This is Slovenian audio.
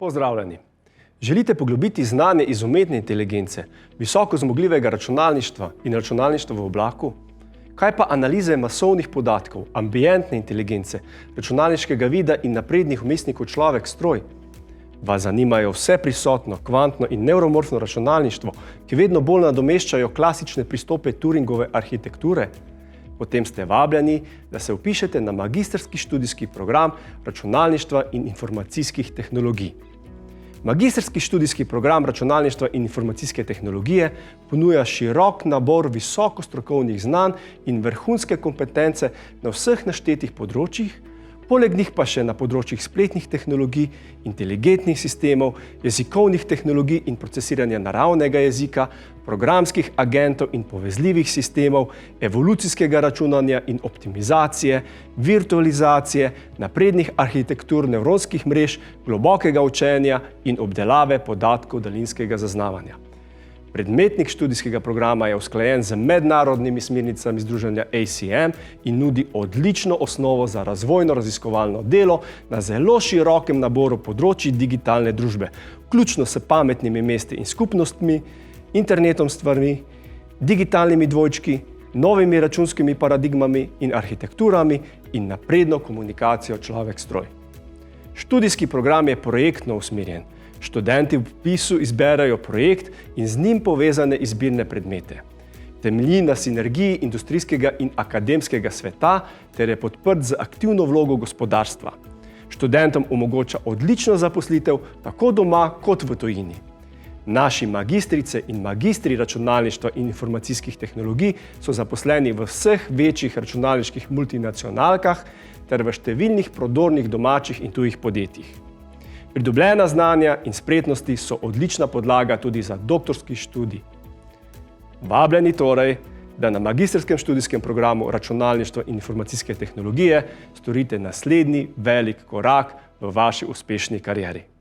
Pozdravljeni! Želite poglobiti znanje iz umetne inteligence, visoko zmogljivega računalništva in računalništva v oblaku? Kaj pa analize masovnih podatkov, ambientne inteligence, računalniškega vida in naprednih vmesnikov človek-stroj? Vas zanimajo vse prisotno, kvantno in neuromorfno računalništvo, ki vedno bolj nadomeščajo klasične pristope Turingove arhitekture? Potem ste vabljeni, da se vpišete na magistrski študijski program računalništva in informacijskih tehnologij. Magistrski študijski program računalništva in informacijske tehnologije ponuja širok nabor visoko strokovnih znanj in vrhunske kompetence na vseh naštetih področjih, poleg njih pa še na področjih spletnih tehnologij, inteligentnih sistemov, jezikovnih tehnologij in procesiranja naravnega jezika, programskih agentov in povezljivih sistemov, evolucijskega računanja in optimizacije, virtualizacije, naprednih arhitektur nevronskih mrež, globokega učenja in obdelave podatkov daljinskega zaznavanja. Predmetnik študijskega programa je usklajen z mednarodnimi smernicami združenja ACM in nudi odlično osnovo za razvojno-raziskovalno delo na zelo širokem naboru področij digitalne družbe, vključno s pametnimi mesti in skupnostmi, internetom stvarmi, digitalnimi dvojčki, novimi računskimi paradigmami in arhitekturami in napredno komunikacijo človek-stroj. Študijski program je projektno usmerjen. Študenti v vpisu izberajo projekt in z njim povezane izbirne predmete. Temelji na sinergiji industrijskega in akademskega sveta ter je podprt z aktivno vlogo gospodarstva. Študentom omogoča odlično zaposlitev tako doma kot v tujini. Naši magistrice in magistri računalništva in informacijskih tehnologij so zaposleni v vseh večjih računalniških multinacionalkah ter v številnih prodornih domačih in tujih podjetjih. Pridobljena znanja in spretnosti so odlična podlaga tudi za doktorski študij. Vabljeni torej, da na magistrskem študijskem programu računalništva in informacijske tehnologije storite naslednji velik korak v vaši uspešni karieri.